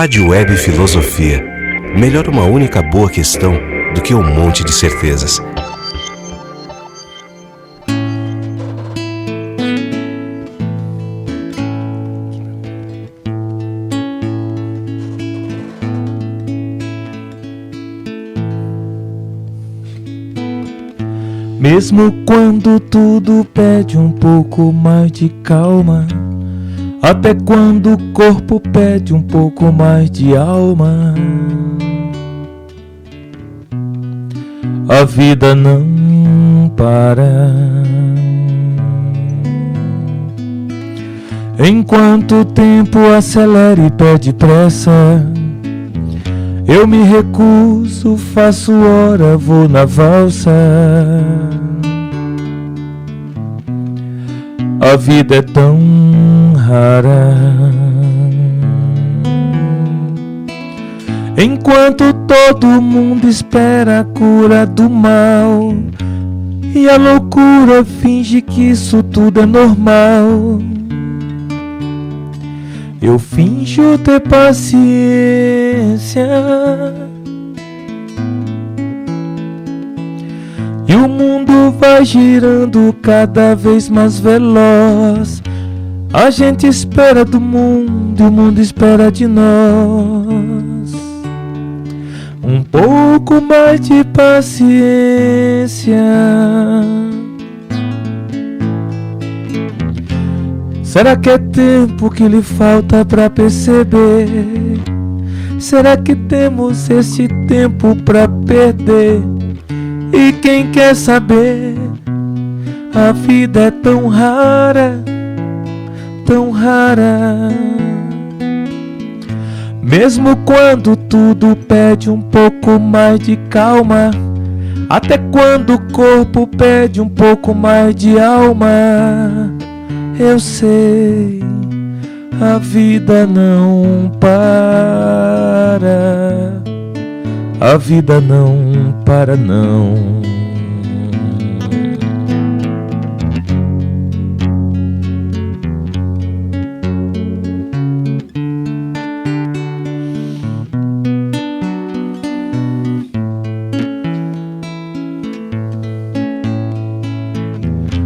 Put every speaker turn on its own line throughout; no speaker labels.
Rádio Web Filosofia. Melhor uma única boa questão do que um monte de certezas.
Mesmo quando tudo pede um pouco mais de calma, até quando o corpo pede um pouco mais de alma, a vida não para. Enquanto o tempo acelera e pede pressa, eu me recuso, faço hora, vou na valsa. A vida é tão rara. Enquanto todo mundo espera a cura do mal e a loucura finge que isso tudo é normal, eu finjo ter paciência. E o mundo vai girando cada vez mais veloz. A gente espera do mundo e o mundo espera de nós. Um pouco mais de paciência. Será que é tempo que lhe falta pra perceber? Será que temos esse tempo pra perder? E quem quer saber? A vida é tão rara, tão rara. Mesmo quando tudo pede um pouco mais de calma, até quando o corpo pede um pouco mais de alma, eu sei, a vida não para. A vida não para, não.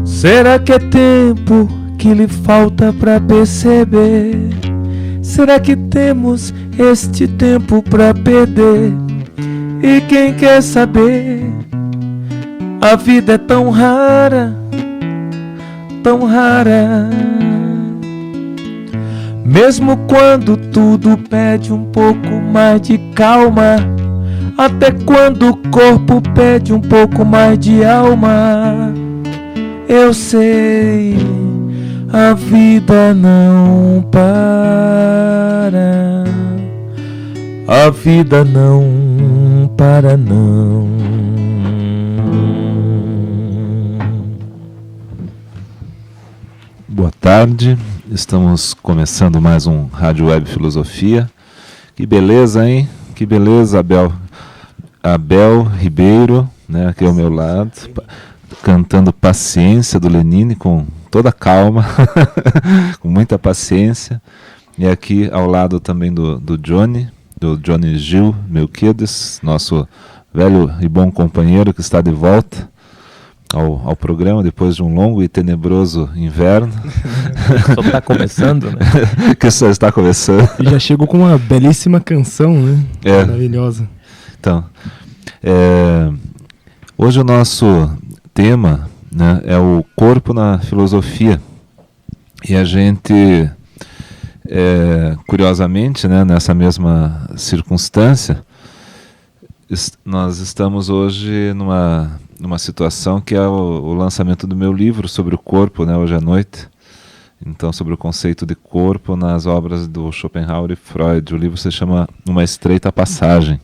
Será que é tempo que lhe falta pra perceber? Será que temos este tempo pra perder? E quem quer saber? A vida é tão rara, tão rara. Mesmo quando tudo pede um pouco mais de calma, até quando o corpo pede um pouco mais de alma, eu sei, a vida não para. A vida não para, não.
Boa tarde, estamos começando mais um Rádio Web Filosofia. Que beleza, hein? Que beleza, Abel Ribeiro, né, aqui ao meu lado, cantando Paciência do Lenine com toda calma, com muita paciência. E aqui ao lado também do Johnny Gil Melquiades, nosso velho e bom companheiro que está de volta ao programa depois de um longo e tenebroso inverno.
Só está começando, né?
Que só está começando.
E já chegou com uma belíssima canção, né?
É.
Maravilhosa.
Então, hoje o nosso tema, né, é o corpo na filosofia. E a gente... curiosamente, né, nessa mesma circunstância, nós estamos hoje numa situação que é o lançamento do meu livro sobre o corpo, né, hoje à noite. Então, sobre o conceito de corpo nas obras do Schopenhauer e Freud. O livro se chama Uma Estreita Passagem.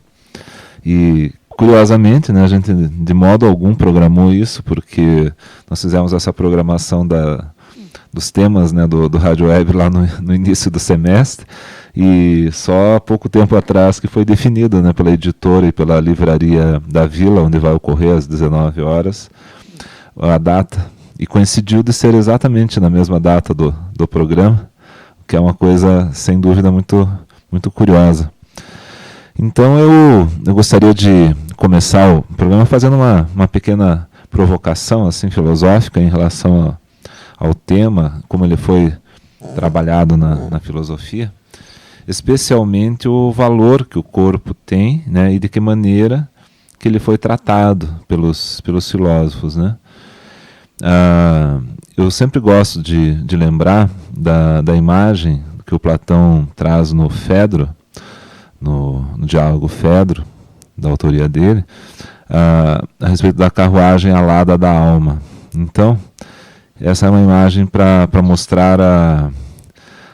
E, curiosamente, né, a gente de modo algum programou isso, porque nós fizemos essa programação dos temas, né, do Rádio Web lá no início do semestre, e só há pouco tempo atrás que foi definido, né, pela editora e pela livraria da Vila, onde vai ocorrer às 19 horas, a data, e coincidiu de ser exatamente na mesma data do programa, que é uma coisa sem dúvida muito, muito curiosa. Então eu gostaria de começar o programa fazendo uma pequena provocação assim, filosófica em relação ao tema, como ele foi trabalhado na filosofia, especialmente o valor que o corpo tem, né, e de que maneira que ele foi tratado pelos filósofos, né? Eu sempre gosto de lembrar da imagem que o Platão traz no Fedro, no diálogo Fedro, da autoria dele, a respeito da carruagem alada da alma. Então, essa é uma imagem para mostrar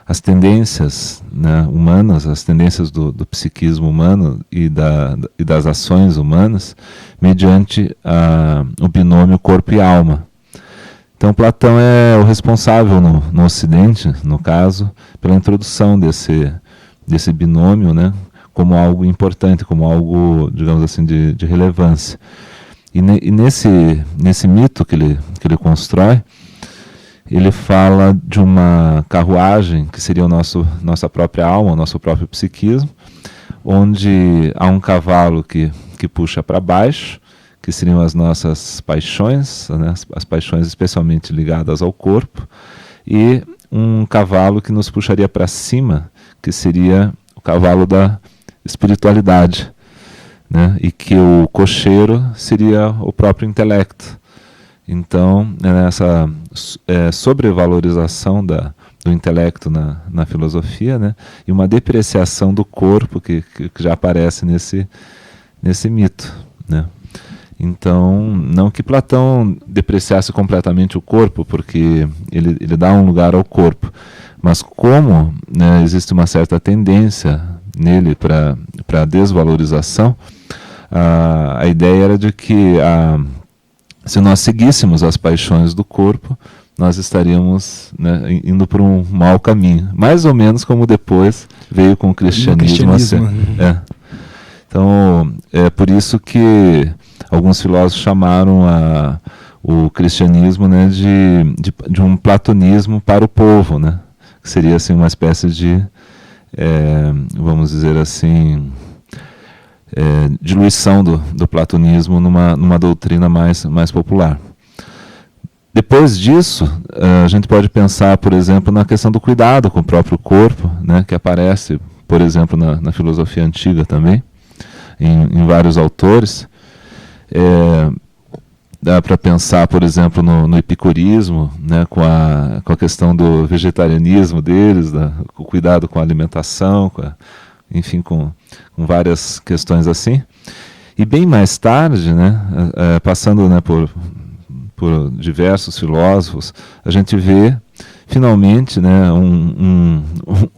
as tendências, né, humanas, as tendências do psiquismo humano e das ações humanas, mediante o binômio corpo e alma. Então, Platão é o responsável no Ocidente, no caso, pela introdução desse binômio, né, como algo importante, como algo, digamos assim, de relevância. E nesse mito que ele constrói, ele fala de uma carruagem que seria nossa própria alma, o nosso próprio psiquismo, onde há um cavalo que puxa para baixo, que seriam as nossas paixões, né, as paixões especialmente ligadas ao corpo, e um cavalo que nos puxaria para cima, que seria o cavalo da espiritualidade, né, e que o cocheiro seria o próprio intelecto. Então, essa sobrevalorização do intelecto na filosofia, né, e uma depreciação do corpo que já aparece nesse mito, né. Então, não que Platão depreciasse completamente o corpo, porque ele dá um lugar ao corpo, mas como, né, existe uma certa tendência nele para a desvalorização, a ideia era de que se nós seguíssemos as paixões do corpo, nós estaríamos, né, indo por um mau caminho. Mais ou menos como depois veio com o cristianismo. Então, é por isso que alguns filósofos chamaram o cristianismo, né, de um platonismo para o povo, né, que seria assim, uma espécie de, vamos dizer assim, diluição do platonismo numa doutrina mais popular. Depois disso, a gente pode pensar, por exemplo, na questão do cuidado com o próprio corpo, né, que aparece, por exemplo, na filosofia antiga também, em vários autores. Dá para pensar, por exemplo, no epicurismo, né, com a questão do vegetarianismo deles, o cuidado com a alimentação, enfim, com várias questões assim. E bem mais tarde, né, passando, né, por diversos filósofos, a gente vê finalmente, né,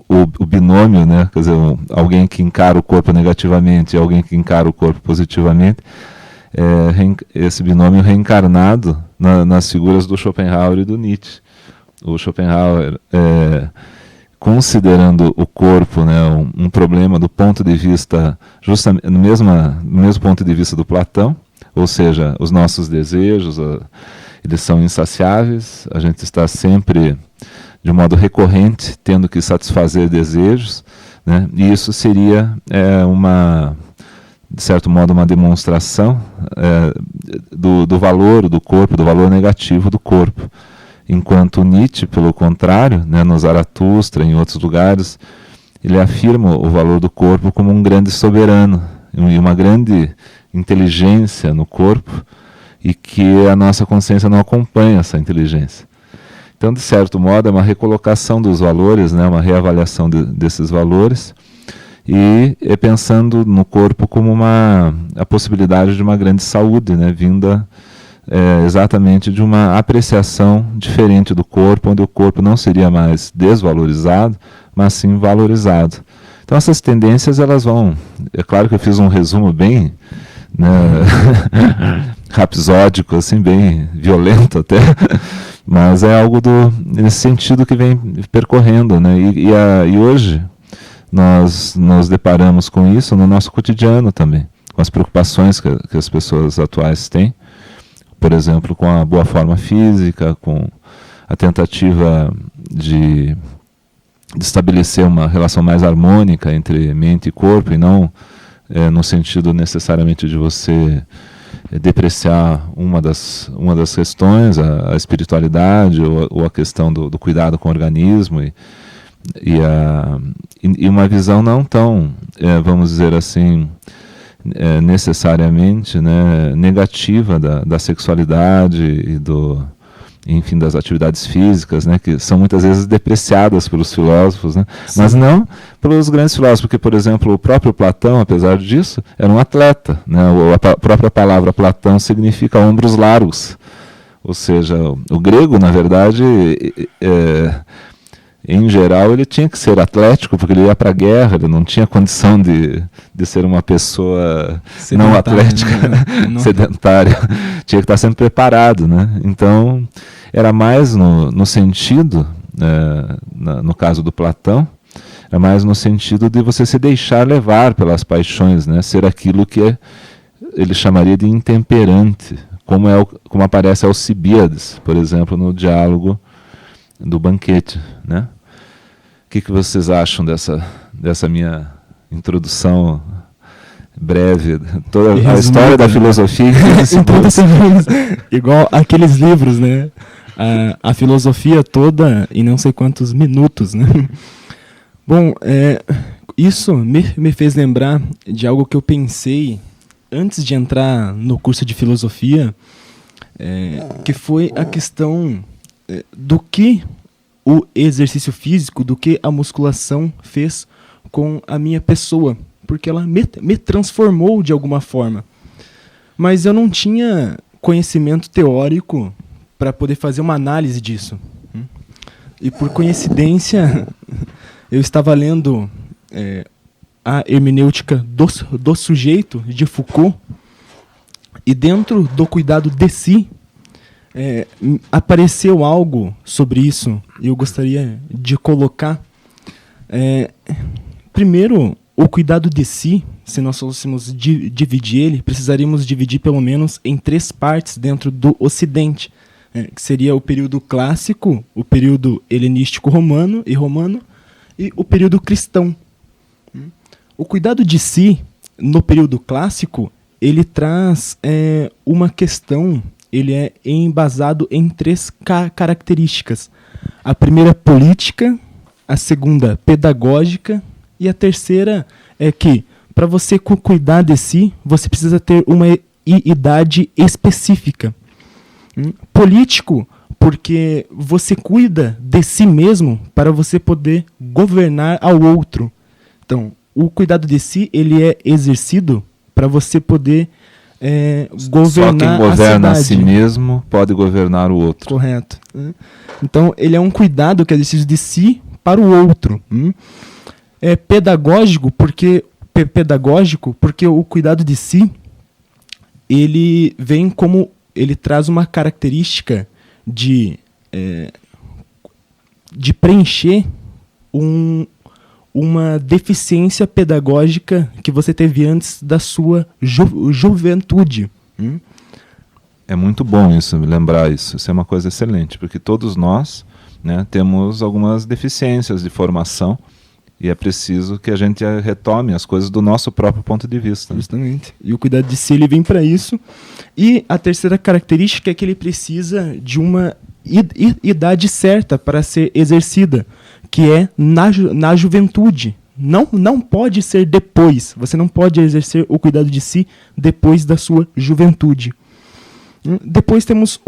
o binômio, né, quer dizer, alguém que encara o corpo negativamente e alguém que encara o corpo positivamente, esse binômio reencarnado nas figuras do Schopenhauer e do Nietzsche. O Schopenhauer, considerando o corpo, né, um problema do ponto de vista, justamente no mesmo ponto de vista do Platão, ou seja, os nossos desejos, eles são insaciáveis, a gente está sempre, de modo recorrente, tendo que satisfazer desejos, né, e isso seria de certo modo, uma demonstração do valor do corpo, do valor negativo do corpo. Enquanto Nietzsche, pelo contrário, né, no Zaratustra, em outros lugares, ele afirma o valor do corpo como um grande soberano e uma grande inteligência no corpo, e que a nossa consciência não acompanha essa inteligência. Então, de certo modo, é uma recolocação dos valores, né, uma reavaliação desses valores, e pensando no corpo como a possibilidade de uma grande saúde, né, vinda exatamente de uma apreciação diferente do corpo, onde o corpo não seria mais desvalorizado, mas sim valorizado. Então essas tendências, elas vão... É claro que eu fiz um resumo bem, né, rapsódico, assim, bem violento até, mas é algo nesse sentido que vem percorrendo, né, e hoje nós nos deparamos com isso no nosso cotidiano também, com as preocupações que as pessoas atuais têm, por exemplo, com a boa forma física, com a tentativa de estabelecer uma relação mais harmônica entre mente e corpo, e não no sentido necessariamente de você depreciar uma das questões, a espiritualidade ou a questão do cuidado com o organismo, e uma visão não tão, vamos dizer assim, necessariamente, né, negativa da sexualidade e enfim, das atividades físicas, né, que são muitas vezes depreciadas pelos filósofos, né, mas não pelos grandes filósofos, porque, por exemplo, o próprio Platão, apesar disso, era um atleta, né, a própria palavra Platão significa ombros largos, ou seja, o grego, na verdade, em geral, ele tinha que ser atlético, porque ele ia para a guerra, ele não tinha condição de ser uma pessoa não atlética, né? Sedentária. Tinha que estar sempre preparado, né? Então, era mais no sentido, no caso do Platão, era mais no sentido de você se deixar levar pelas paixões, né? Ser aquilo que ele chamaria de intemperante, como aparece Alcibíades, por exemplo, no diálogo do banquete, né? O que vocês acham dessa minha introdução breve, toda a história da filosofia?
Igual aqueles livros, né? A filosofia toda em não sei quantos minutos, né? Bom, isso me fez lembrar de algo que eu pensei antes de entrar no curso de filosofia, que foi a questão do que o exercício físico, do que a musculação fez com a minha pessoa, porque ela me transformou de alguma forma. Mas eu não tinha conhecimento teórico para poder fazer uma análise disso. E por coincidência, eu estava lendo a hermenêutica do sujeito, de Foucault, e dentro do cuidado de si, apareceu algo sobre isso e eu gostaria de colocar. Primeiro, o cuidado de si, se nós fôssemos dividir ele, precisaríamos dividir pelo menos em 3 partes dentro do Ocidente, que seria o período clássico, o período helenístico romano e o período cristão. O cuidado de si, no período clássico, ele traz uma questão. Ele é embasado em 3 características. A primeira, política, a segunda, pedagógica, e a terceira é que, para você cuidar de si, você precisa ter uma idade específica. Político, porque você cuida de si mesmo para você poder governar ao outro. Então, o cuidado de si, ele é exercido para você poder governar.
Só quem governa a si mesmo pode governar o outro.
Correto. Então, ele é um cuidado que é exercício de si para o outro. É pedagógico porque o cuidado de si, ele vem como, ele traz uma característica de preencher uma deficiência pedagógica que você teve antes da sua juventude.
É muito bom isso, lembrar isso. Isso é uma coisa excelente, porque todos nós, né, temos algumas deficiências de formação e é preciso que a gente retome as coisas do nosso próprio ponto de vista.
Justamente. E o cuidado de si, ele vem para isso. E a terceira característica é que ele precisa de uma idade certa para ser exercida, que é na juventude. Não pode ser depois. Você não pode exercer o cuidado de si depois da sua juventude. Depois temos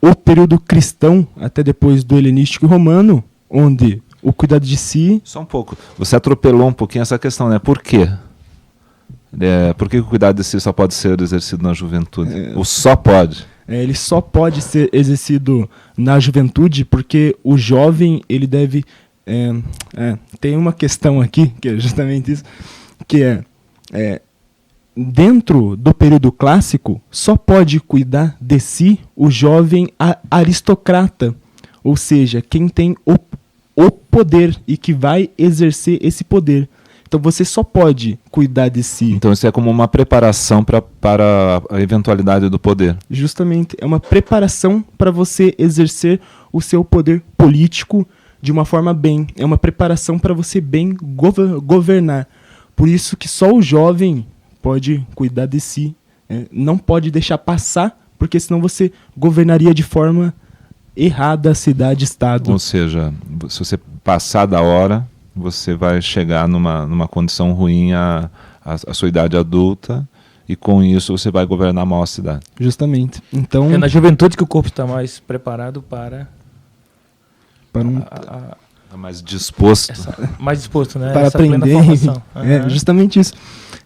o período cristão, até depois do helenístico e romano, onde o cuidado de si...
Só um pouco. Você atropelou um pouquinho essa questão, né? Por quê? Por que o cuidado de si só pode ser exercido na juventude? Ou só pode?
Ele só pode ser exercido na juventude porque o jovem, ele deve... tem uma questão aqui, que é justamente isso, que dentro do período clássico, só pode cuidar de si o jovem aristocrata, ou seja, quem tem o poder e que vai exercer esse poder. Então você só pode cuidar de si.
Então isso é como uma preparação para a eventualidade do poder.
Justamente, é uma preparação para você exercer o seu poder político de uma forma bem. É uma preparação para você bem governar. Por isso que só o jovem pode cuidar de si. Não pode deixar passar, porque senão você governaria de forma errada a cidade, estado.
Ou seja, se você passar da hora, você vai chegar numa condição ruim à sua idade adulta, e com isso você vai governar mal a cidade.
Justamente. Então,
É na juventude que o corpo está mais preparado para
Mais disposto.
mais disposto, né?
para
Essa plena
aprender.
formação.
Justamente isso.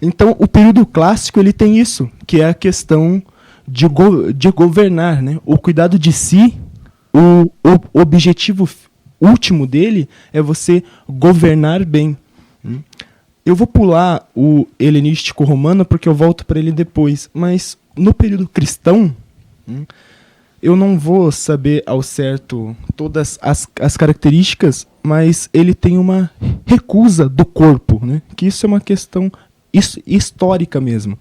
Então, o período clássico ele tem isso, que é a questão de governar, né? O cuidado de si, o objetivo último dele é você governar bem. Eu vou pular o helenístico romano porque eu volto para ele depois, mas no período cristão, eu não vou saber ao certo todas as características, mas ele tem uma recusa do corpo, né? Que isso é uma questão histórica mesmo.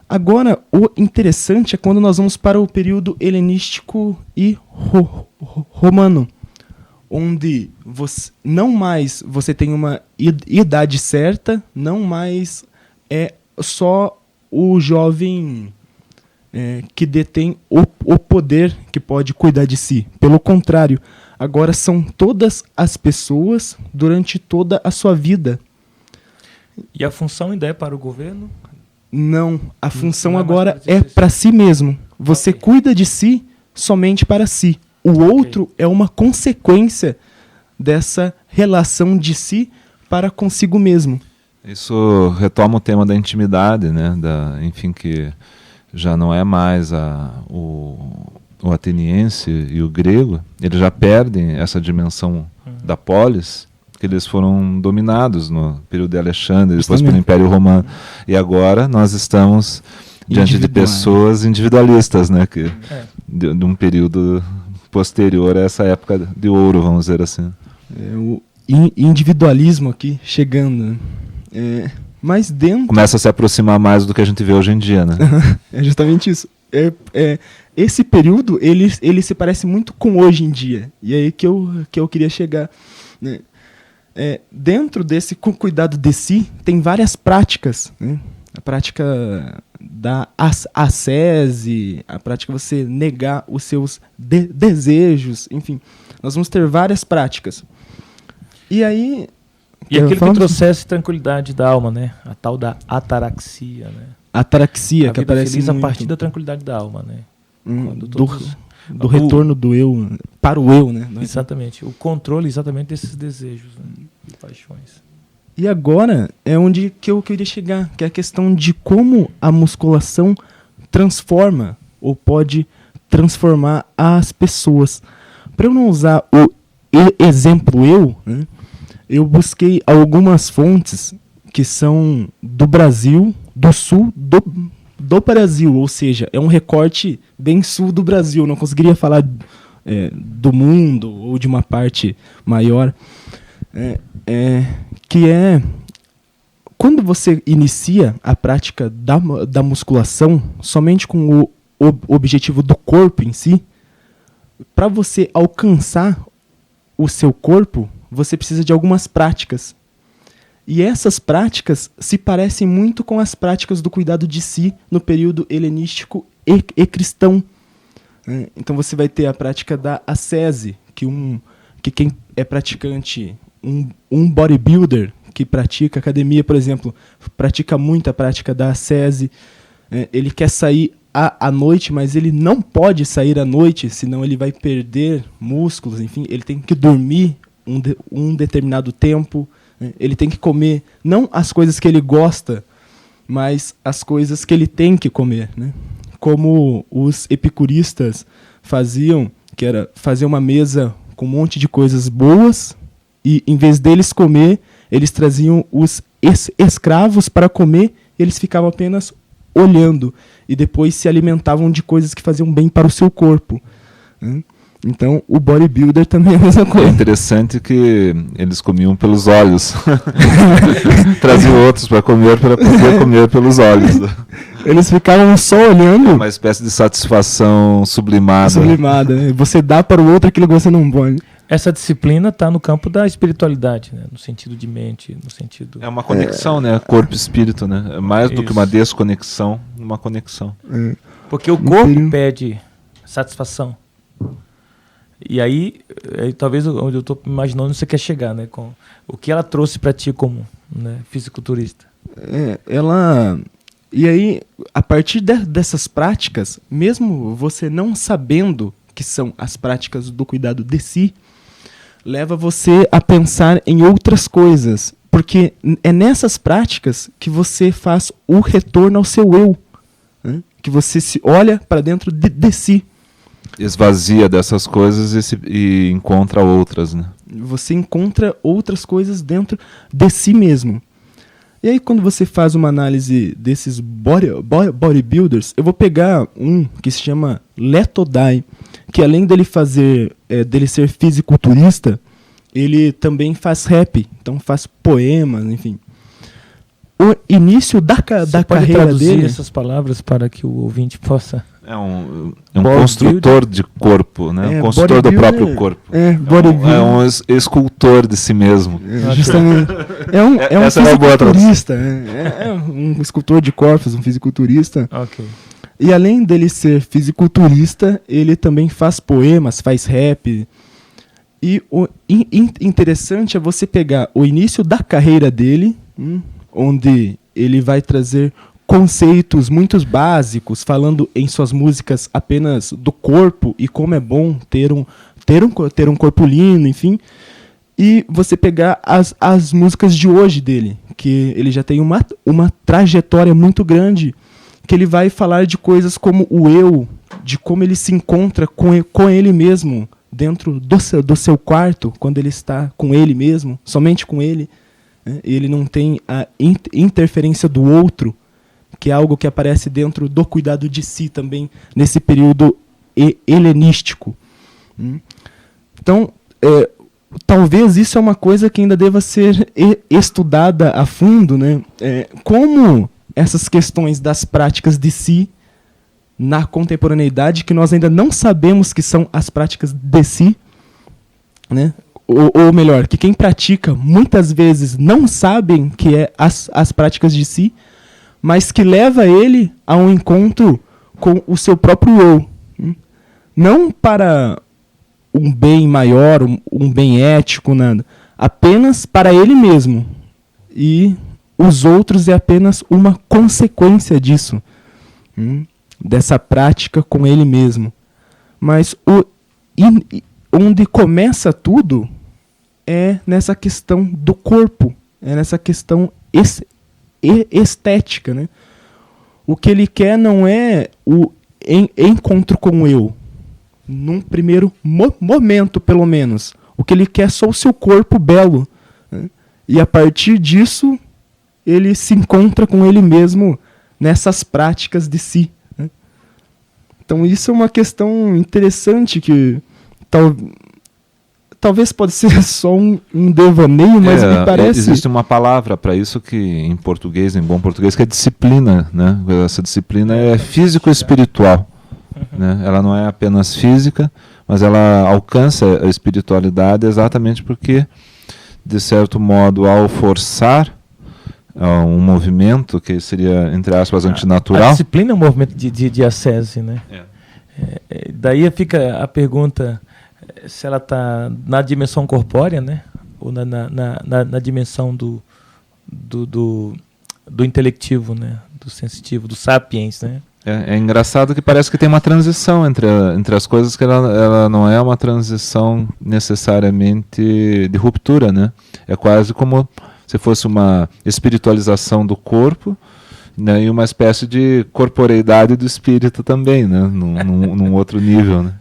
Agora, o interessante é quando nós vamos para o período helenístico e romano, onde não mais você tem uma idade certa, não mais é só o jovem que detém o poder que pode cuidar de si. Pelo contrário, agora são todas as pessoas durante toda a sua vida.
E a função ainda é para o governo?
Não, a função
não é mais
agora
para
é
dizer
para si mesmo. Você
Ok.
cuida de si somente para si. O outro é uma consequência dessa relação de si para consigo mesmo.
Isso retoma o tema da intimidade, né? Enfim, que já não é mais o ateniense e o grego, eles já perdem essa dimensão da polis, que eles foram dominados no período de Alexandre, depois pelo Império Romano. E agora nós estamos diante de pessoas individualistas, né? De um período posterior a essa época de ouro, vamos dizer assim.
O individualismo aqui chegando. Mas dentro...
Começa a se aproximar mais do que a gente vê hoje em dia, né?
É justamente isso. Esse período, ele se parece muito com hoje em dia. E é aí que eu queria chegar, né? Dentro desse cuidado de si, tem várias práticas, né? A prática da ascese, a prática de você negar os seus desejos, enfim. Nós vamos ter várias práticas. E aí...
E aquilo que trouxesse tranquilidade da alma, né? A tal da ataraxia, né?
Ataraxia,
a
que
vida
aparece
feliz
muito.
A partir da tranquilidade da alma, né?
Do retorno do eu para o eu, né?
Exatamente. O controle exatamente desses desejos, né? E paixões.
E agora é onde que eu queria chegar, que é a questão de como a musculação transforma ou pode transformar as pessoas. Para eu não usar o exemplo eu, né, eu busquei algumas fontes que são do Brasil, do sul do Brasil, ou seja, é um recorte bem sul do Brasil. Não conseguiria falar do mundo ou de uma parte maior. Que é quando você inicia a prática da musculação somente com o objetivo do corpo em si, para você alcançar o seu corpo, você precisa de algumas práticas. E essas práticas se parecem muito com as práticas do cuidado de si no período helenístico e cristão. Então você vai ter a prática da ascese, que quem é praticante, um bodybuilder que pratica academia, por exemplo, pratica muito a prática da ascese. Ele quer sair à noite, mas ele não pode sair à noite, senão ele vai perder músculos, enfim, ele tem que dormir um determinado tempo, né? Ele tem que comer não as coisas que ele gosta, mas as coisas que ele tem que comer, né? Como os epicuristas faziam, que era fazer uma mesa com um monte de coisas boas, e em vez deles comer, eles traziam os escravos para comer, e eles ficavam apenas olhando, e depois se alimentavam de coisas que faziam bem para o seu corpo, né? Então, o bodybuilder também é a mesma coisa.
É interessante que eles comiam pelos olhos. Traziam outros para comer, para poder comer pelos olhos.
Eles ficavam só olhando.
Uma espécie de satisfação sublimada.
Sublimada, né? Você dá para o outro aquilo que você não pode.
Essa disciplina está no campo da espiritualidade, né? No sentido de mente, no sentido...
É uma conexão, né? Corpo e espírito, né? É mais do que uma desconexão, uma conexão.
Porque o corpo pede satisfação. E aí talvez onde eu estou imaginando onde você quer chegar, né? Com o que ela trouxe para ti como, né, fisiculturista.
E aí, a partir dessas práticas, mesmo você não sabendo que são as práticas do cuidado de si, leva você a pensar em outras coisas. Porque é nessas práticas que você faz o retorno ao seu eu. Né? Que você se olha para dentro de si.
Esvazia dessas coisas e encontra outras, né?
Você encontra outras coisas dentro de si mesmo. E aí, quando você faz uma análise desses bodybuilders, eu vou pegar um que se chama Letodai, que além dele ser fisiculturista, ele também faz rap, então faz poemas, enfim. O início da carreira dele...
essas palavras para que o ouvinte possa...
É um construtor de corpo, né? Um construtor do próprio corpo.
É
um escultor de si mesmo.
Justamente. É um fisiculturista. É um escultor de corpos, um fisiculturista.
Okay.
E além dele ser fisiculturista, ele também faz poemas, faz rap. E o interessante é você pegar o início da carreira dele, onde ele vai trazer conceitos muito básicos, falando em suas músicas apenas do corpo e como é bom ter um corpo lindo, enfim. E você pegar as músicas de hoje dele, que ele já tem uma trajetória muito grande, que ele vai falar de coisas como o eu, de como ele se encontra com ele mesmo, dentro do seu quarto, quando ele está com ele mesmo, somente com ele. Né? Ele não tem a interferência do outro, que é algo que aparece dentro do cuidado de si também, nesse período helenístico. Então, talvez isso é uma coisa que ainda deva ser estudada a fundo, né? Como essas questões das práticas de si, na contemporaneidade, que nós ainda não sabemos que são as práticas de si, né? Ou melhor, que quem pratica muitas vezes não sabem que é as práticas de si, mas que leva ele a um encontro com o seu próprio eu. Não para um bem maior, um bem ético, nada. Apenas para ele mesmo. E os outros é apenas uma consequência disso. Dessa prática com ele mesmo. Mas onde começa tudo é nessa questão do corpo. É nessa questão estética, né? O que ele quer não é o encontro com o eu, num primeiro momento, pelo menos. O que ele quer é só o seu corpo belo, né? E a partir disso ele se encontra com ele mesmo nessas práticas de si, né? Então isso é uma questão interessante que talvez pode ser só um devaneio, mas me parece...
Existe uma palavra para isso que em português, em bom português, que é disciplina, né? Essa disciplina é físico-espiritual, né? Ela não é apenas física, mas ela alcança a espiritualidade exatamente porque, de certo modo, ao forçar um movimento que seria, entre aspas, antinatural...
A disciplina é um movimento de ascese, né? Daí fica a pergunta... se ela está na dimensão corpórea, né? Ou na dimensão do intelectivo, né? Do sensitivo, do sapiens, né?
É engraçado que parece que tem uma transição entre as coisas, que ela não é uma transição necessariamente de ruptura, né? É quase como se fosse uma espiritualização do corpo, né? E uma espécie de corporeidade do espírito também, né? Num outro nível, né?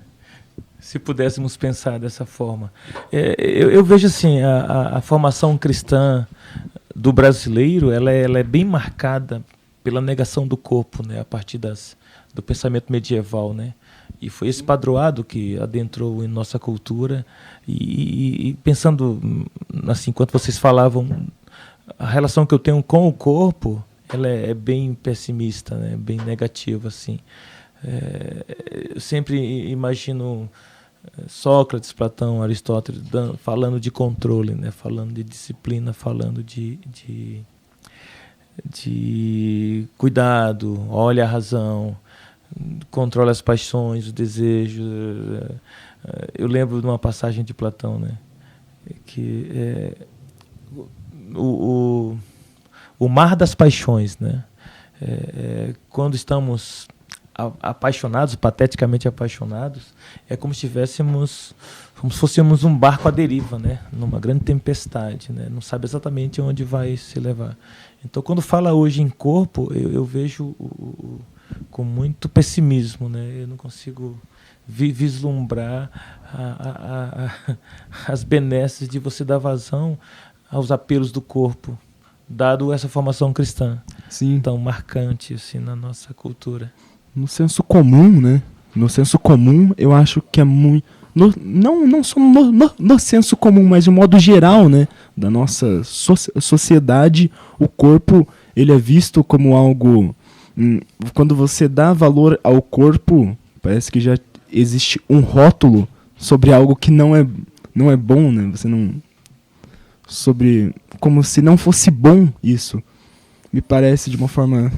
Se pudéssemos pensar dessa forma. Eu vejo assim, a formação cristã do brasileiro, ela é bem marcada pela negação do corpo, né, a partir do pensamento medieval, né? E foi esse padroado que adentrou em nossa cultura. E pensando, assim, enquanto vocês falavam, a relação que eu tenho com o corpo, ela é bem pessimista, né, bem negativa, assim. Eu sempre imagino Sócrates, Platão, Aristóteles, falando de controle, né? Falando de disciplina, falando de cuidado, olha a razão, controla as paixões, os desejos. Eu lembro de uma passagem de Platão, né? Que o mar das paixões, né? Quando estamos apaixonados, pateticamente apaixonados, é como se fôssemos um barco à deriva, né? Numa grande tempestade, né? Não sabe exatamente onde vai se levar. Então, quando fala hoje em corpo, eu vejo com muito pessimismo, né? Eu não consigo vislumbrar as benesses de você dar vazão aos apelos do corpo, dado essa formação cristã.
Sim.
Tão marcante assim, na nossa cultura.
No senso comum, né? No senso comum, eu acho que é muito... Não só no senso comum, mas de modo geral, né? Da nossa sociedade, o corpo ele é visto como algo... Quando você dá valor ao corpo, parece que já existe um rótulo sobre algo que não é bom, né? Você não... Sobre... Como se não fosse bom isso. Me parece de uma forma...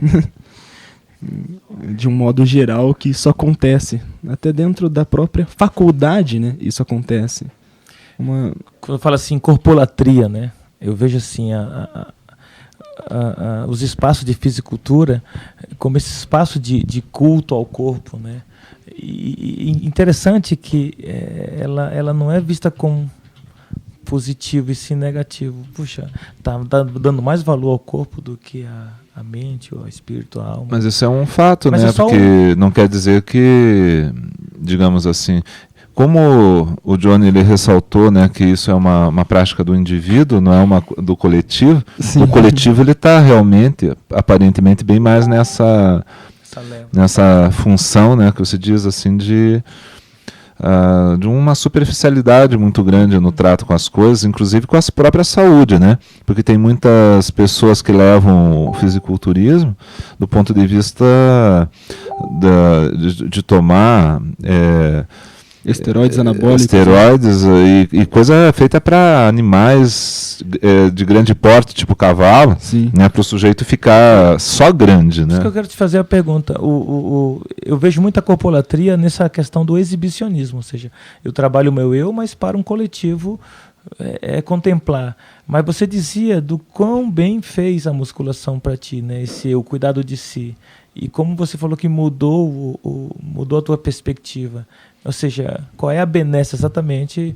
de um modo geral que isso acontece. Até dentro da própria faculdade, né? Isso acontece.
Quando fala assim, corpolatria, né? Eu vejo assim, os espaços de fisicultura como esse espaço de culto ao corpo, né? E interessante que ela não é vista como positivo e sim negativo. Puxa, tá dando mais valor ao corpo do que a mente, o espírito, a alma.
Mas isso é um fato,
Mas
né?
é só
Porque não quer dizer que, digamos assim, como o Johnny ele ressaltou, né, que isso é uma prática do indivíduo, não é do coletivo.
Sim.
O coletivo ele está realmente, aparentemente, bem mais nessa função, né, que você diz assim de uma superficialidade muito grande no trato com as coisas, inclusive com a própria saúde, né? Porque tem muitas pessoas que levam o fisiculturismo do ponto de vista de tomar
esteroides anabólicos.
Esteroides e coisa feita para animais de grande porte, tipo cavalo, né, para o sujeito ficar só grande. Né?
Isso que eu quero te fazer a pergunta. Eu vejo muita corpolatria nessa questão do exibicionismo, ou seja, eu trabalho o meu eu, mas para um coletivo contemplar. Mas você dizia do quão bem fez a musculação para ti, né, o cuidado de si. E como você falou que mudou a tua perspectiva. Ou seja, qual é a benesse exatamente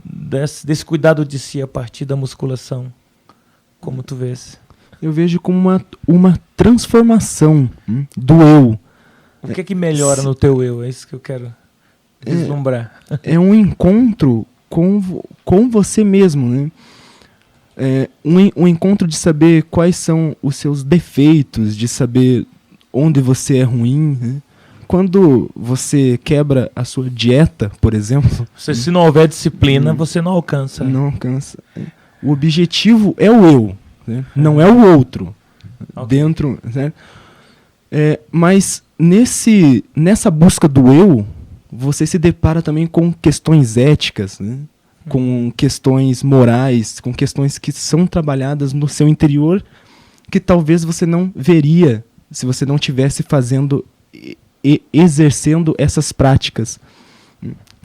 desse cuidado de si a partir da musculação? Como tu vês?
Eu vejo como uma transformação do eu.
O que é que melhora no teu eu? É isso que eu quero vislumbrar.
É um encontro com você mesmo, né? Um encontro de saber quais são os seus defeitos, de saber onde você é ruim, né? Quando você quebra a sua dieta, por exemplo...
Se não houver disciplina, você não alcança.
Não alcança. O objetivo é o eu, né? Não é o outro. Okay. Dentro, né? Mas nessa busca do eu, você se depara também com questões éticas, né? Com questões morais, com questões que são trabalhadas no seu interior, que talvez você não veria se você não estivesse fazendo e exercendo essas práticas.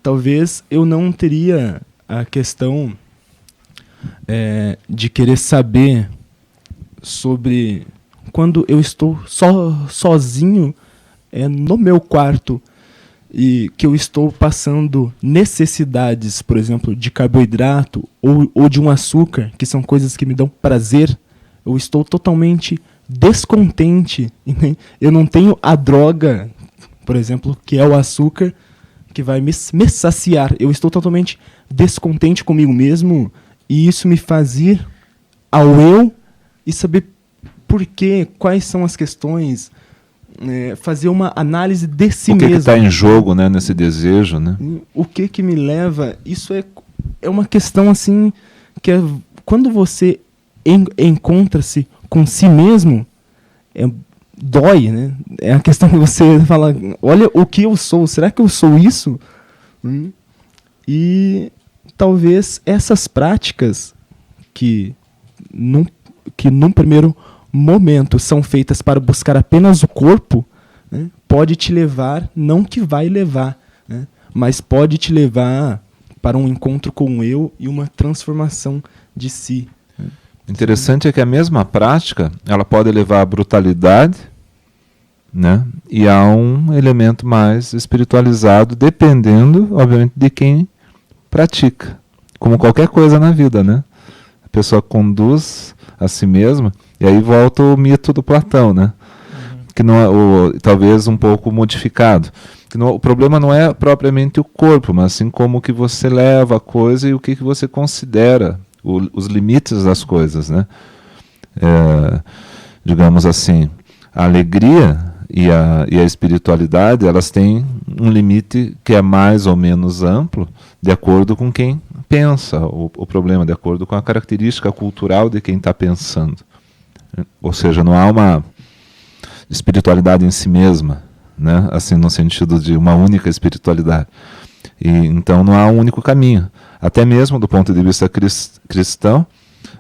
Talvez eu não teria a questão de querer saber sobre quando eu estou sozinho no meu quarto e que eu estou passando necessidades, por exemplo, de carboidrato ou de um açúcar, que são coisas que me dão prazer. Eu estou totalmente descontente. Eu não tenho a droga, por exemplo, que é o açúcar, que vai me saciar. Eu estou totalmente descontente comigo mesmo, e isso me faz ir ao eu e saber por quê, quais são as questões, fazer uma análise de si mesmo. O que
está em jogo, né, nesse desejo, né?
O que me leva... Isso é uma questão assim, que quando você encontra-se com si mesmo, dói, né? É a questão que você fala, olha o que eu sou, será que eu sou isso? E talvez essas práticas que num primeiro momento são feitas para buscar apenas o corpo, né, pode te levar, não que vai levar, né, mas pode te levar para um encontro com o eu e uma transformação de si.
Interessante é que a mesma prática ela pode levar à brutalidade, né, e a um elemento mais espiritualizado, dependendo, obviamente, de quem pratica. Como qualquer coisa na vida, né? A pessoa conduz a si mesma, e aí volta o mito do Platão, né? Que não é, talvez um pouco modificado. Que não, o problema não é propriamente o corpo, mas assim como que você leva a coisa e o que você considera os limites das coisas, né? Digamos assim, a alegria e a espiritualidade, elas têm um limite que é mais ou menos amplo, de acordo com quem pensa o problema, de acordo com a característica cultural de quem está pensando. Ou seja, não há uma espiritualidade em si mesma, né? Assim, no sentido de uma única espiritualidade. E, então não há um único caminho. Até mesmo do ponto de vista cristão,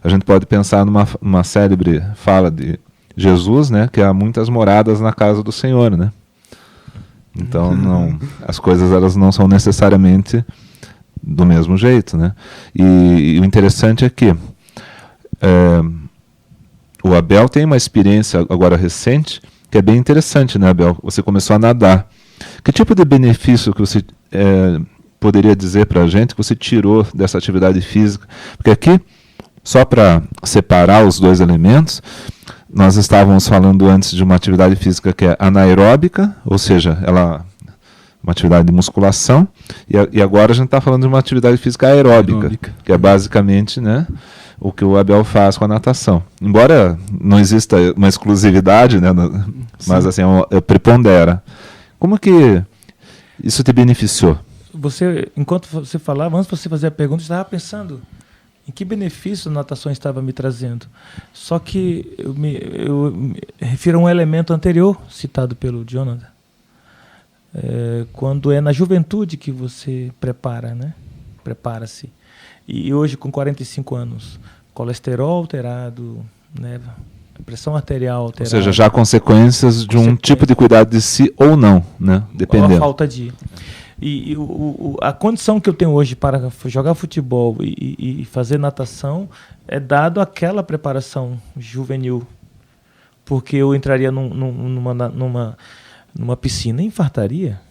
a gente pode pensar numa célebre fala de Jesus, né, que há muitas moradas na casa do Senhor, né? Então as coisas elas não são necessariamente do mesmo jeito, né? E o interessante é que o Abel tem uma experiência agora recente que é bem interessante, né, Abel? Você começou a nadar. Que tipo de benefício que você poderia dizer para a gente que você tirou dessa atividade física? Porque aqui, só para separar os dois elementos, nós estávamos falando antes de uma atividade física que é anaeróbica, ou seja, uma atividade de musculação, e agora a gente está falando de uma atividade física aeróbica, que é basicamente, né, o que o Abel faz com a natação. Embora não exista uma exclusividade, né, mas assim, prepondera. Como que isso te beneficiou?
Enquanto você falava, antes de você fazer a pergunta, eu estava pensando em que benefício a natação estava me trazendo. Só que eu me refiro a um elemento anterior, citado pelo Jonathan. Quando é na juventude que você prepara, né? Prepara-se. E hoje, com 45 anos, colesterol alterado, né? Pressão arterial alterada.
Ou seja, já há consequências de um tipo de cuidado de si ou não, né? Dependendo.
Ou a falta de... E a condição que eu tenho hoje para jogar futebol e fazer natação é dado àquela preparação juvenil. Porque eu entraria numa piscina e infartaria.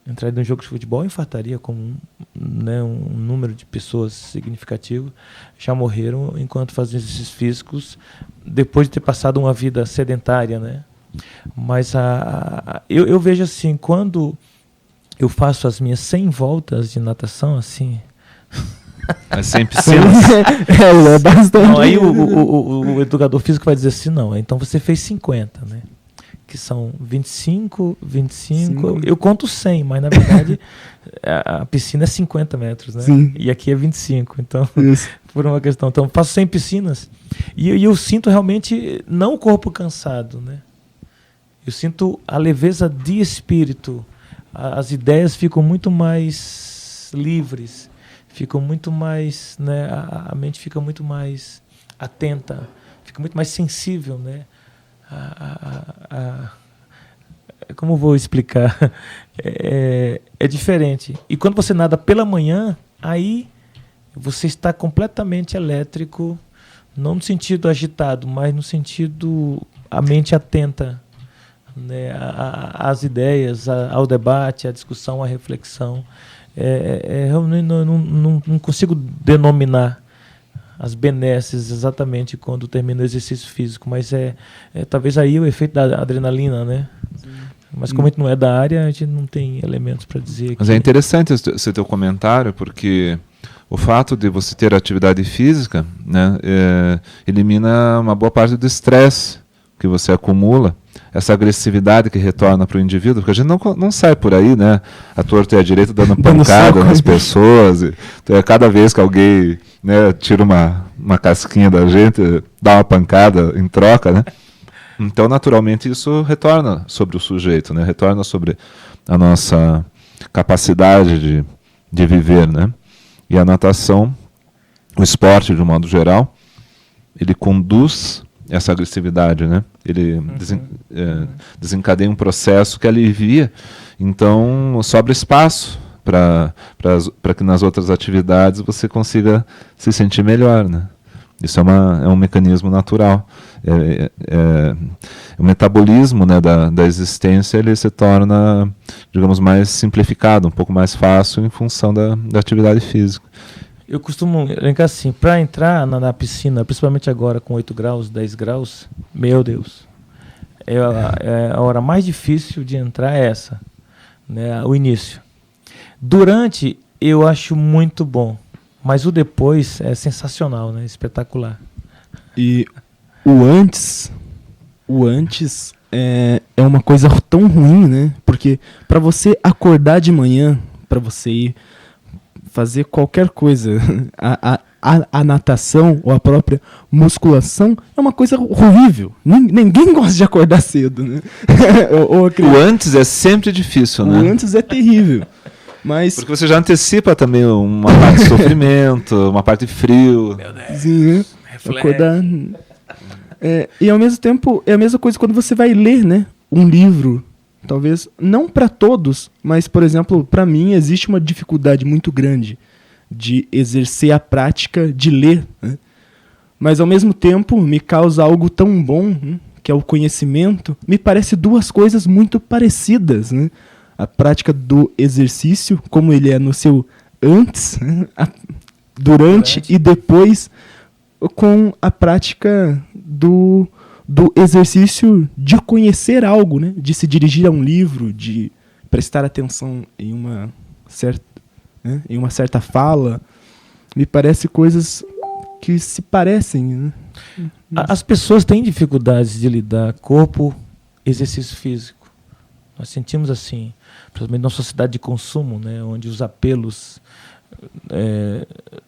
Entraria num jogo de futebol e infartaria, como né, um número de pessoas significativo já morreram enquanto faziam exercícios físicos depois de ter passado uma vida sedentária, né? Mas eu vejo assim, quando eu faço as minhas 100 voltas de natação, assim...
Mas 100 piscinas?
É bastante.
Não, aí o educador físico vai dizer assim, não, então você fez 50, né? Que são 25. Eu conto 100, mas na verdade a piscina é 50 metros, né?
Sim.
E aqui é 25, então,
Isso.
por uma questão. Então, faço 100 piscinas e eu sinto realmente, não o corpo cansado, né? Eu sinto a leveza de espírito. As ideias ficam muito mais livres, ficam muito mais, né, a mente fica muito mais atenta, fica muito mais sensível, né? Como vou explicar? É diferente. E quando você nada pela manhã, aí você está completamente elétrico, não no sentido agitado, mas no sentido a mente atenta, né, às ideias, ao debate, à discussão, à reflexão. Eu não consigo denominar as benesses exatamente quando termina o exercício físico, mas talvez aí o efeito da adrenalina, né? Sim. Mas como a gente não é da área, a gente não tem elementos para dizer.
Mas é interessante esse teu comentário, porque o fato de você ter atividade física, né, elimina uma boa parte do estresse que você acumula, essa agressividade que retorna para o indivíduo, porque a gente não sai por aí, né, à torta e à direita dando pancada nas pessoas. Então, cada vez que alguém, né, tira uma casquinha da gente, dá uma pancada em troca, né? Então, naturalmente, isso retorna sobre o sujeito, né? Retorna sobre a nossa capacidade de viver, né? E a natação, o esporte de um modo geral, ele conduz essa agressividade, né? Ele desencadeia um processo que alivia, então sobra espaço para que nas outras atividades você consiga se sentir melhor, né? Isso é um mecanismo natural. O metabolismo, né, da existência, ele se torna, digamos, mais simplificado, um pouco mais fácil em função da atividade física.
Eu costumo brincar assim, para entrar na piscina, principalmente agora com 8 graus, 10 graus, meu Deus, a hora mais difícil de entrar é essa, né, o início. Durante, eu acho muito bom, mas o depois é sensacional, né, espetacular.
E o antes é uma coisa tão ruim, né? Porque para você acordar de manhã, para você ir fazer qualquer coisa, a natação ou a própria musculação é uma coisa horrível. Ninguém gosta de acordar cedo, né?
O antes é sempre difícil, né?
O antes é terrível. Mas
porque você já antecipa também uma parte de sofrimento, uma parte de frio.
Meu Deus.
Sim, acordar. E ao mesmo tempo é a mesma coisa quando você vai ler, né, um livro. Talvez não para todos, mas, por exemplo, para mim existe uma dificuldade muito grande de exercer a prática de ler, né? Mas ao mesmo tempo me causa algo tão bom, né, que é o conhecimento. Me parece duas coisas muito parecidas, né? A prática do exercício, como ele é no seu antes, né, durante e depois, com a prática do exercício de conhecer algo, né? De se dirigir a um livro, de prestar atenção em uma certa fala. Me parece coisas que se parecem, né?
As pessoas têm dificuldades de lidar corpo, exercício físico. Nós sentimos assim, principalmente na sociedade de consumo, né? Onde os apelos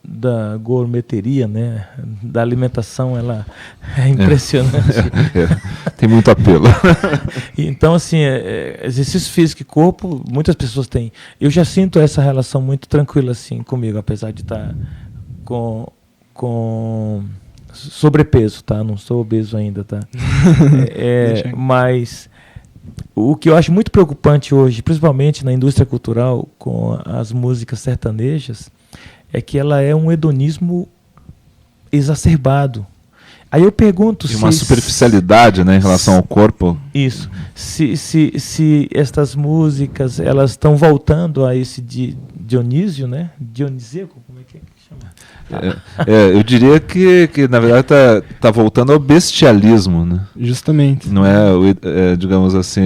da gourmeteria, né, da alimentação, ela é impressionante.
Tem muito apelo.
Então, assim, exercício físico e corpo, muitas pessoas têm. Eu já sinto essa relação muito tranquila assim comigo, apesar de estar com sobrepeso, tá? Não sou obeso ainda, tá? Mas o que eu acho muito preocupante hoje, principalmente na indústria cultural, com as músicas sertanejas, é que ela é um hedonismo exacerbado. Aí eu pergunto
se... uma superficialidade, né, em relação ao corpo.
Isso. Se estas músicas, elas estão voltando a esse Dionísio, né? Dionisíaco, como é que chama?
Eu diria que na verdade tá voltando ao bestialismo, né?
Justamente.
Não digamos assim,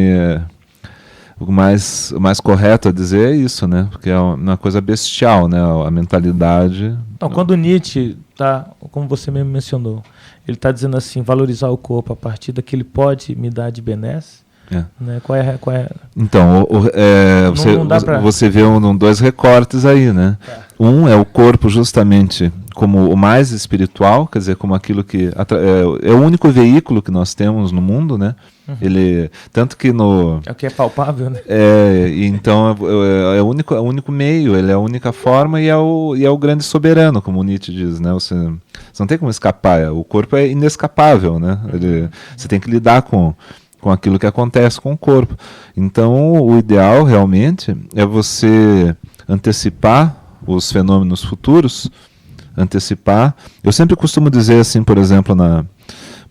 o mais correto a dizer é isso, né? Porque é uma coisa bestial, né? A mentalidade.
Não, quando Nietzsche como você mesmo mencionou, ele está dizendo assim, valorizar o corpo a partir daquele pode me dar de benesse. Né? Qual é? Então,
você vê dois recortes aí, né? Um é o corpo justamente como o mais espiritual, quer dizer, como aquilo que é o único veículo que nós temos no mundo, né? Uhum. Ele tanto que
é o que é palpável, né?
Então é o único meio, ele é a única forma e é o grande soberano, como Nietzsche diz, né? Você não tem como escapar, o corpo é inescapável, né? Você tem que lidar com aquilo que acontece com o corpo. Então, o ideal realmente é você antecipar os fenômenos futuros, antecipar. Eu sempre costumo dizer assim, por exemplo,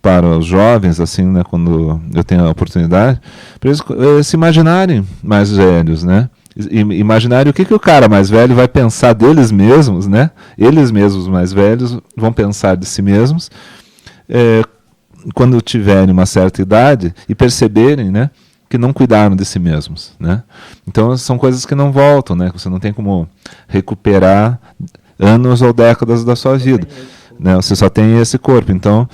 para os jovens, assim, né, quando eu tenho a oportunidade, para eles se imaginarem mais velhos, né? Imaginarem o que o cara mais velho vai pensar deles mesmos, né? Eles mesmos mais velhos vão pensar de si mesmos, quando tiverem uma certa idade e perceberem, né, que não cuidaram de si mesmos, né? Então são coisas que não voltam, né? Você não tem como recuperar anos ou décadas da sua vida, né? Você só tem esse corpo. Então,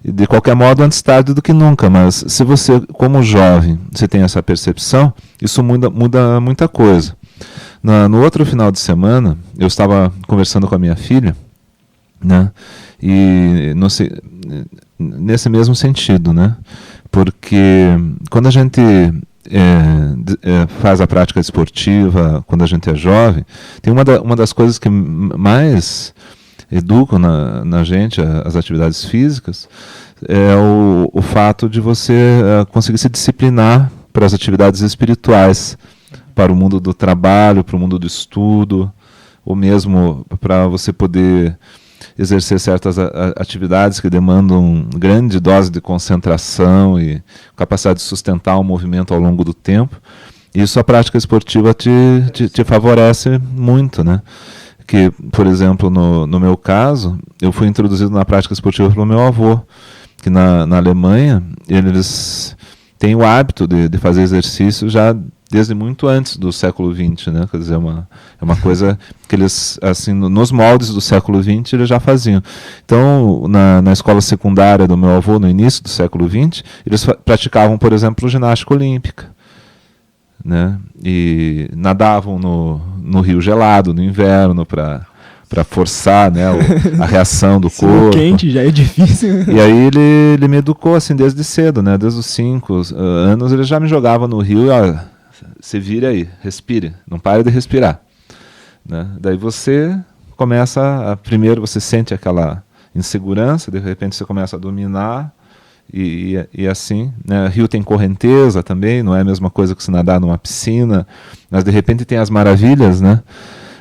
de qualquer modo, antes tarde do que nunca. Mas se você, como jovem, você tem essa percepção, isso muda muita coisa. No outro final de semana, eu estava conversando com a minha filha, né? E nesse mesmo sentido, né? Porque quando a gente faz a prática esportiva quando a gente é jovem, tem uma das coisas que mais educam na gente, as atividades físicas, é o fato de você conseguir se disciplinar para as atividades espirituais, para o mundo do trabalho, para o mundo do estudo, ou mesmo para você poder exercer certas atividades que demandam grande dose de concentração e capacidade de sustentar o movimento ao longo do tempo. Isso a prática esportiva te favorece muito, né? Que, por exemplo, no meu caso, eu fui introduzido na prática esportiva pelo meu avô, que na Alemanha eles têm o hábito de fazer exercício já desde muito antes do século XX, né? Quer dizer, é uma coisa que eles, assim, nos moldes do século XX, eles já faziam. Então, na escola secundária do meu avô, no início do século XX, eles praticavam, por exemplo, ginástica olímpica, né? E nadavam no rio gelado, no inverno, para forçar, né, a reação do corpo.
Quente já é difícil.
E aí ele me educou assim desde cedo, né? Desde os 5 anos ele já me jogava no rio. Se vira aí, respire, não pare de respirar, né? Daí você começa primeiro você sente aquela insegurança, de repente você começa a dominar e assim, né? Rio tem correnteza também, não é a mesma coisa que se nadar numa piscina, mas de repente tem as maravilhas, né?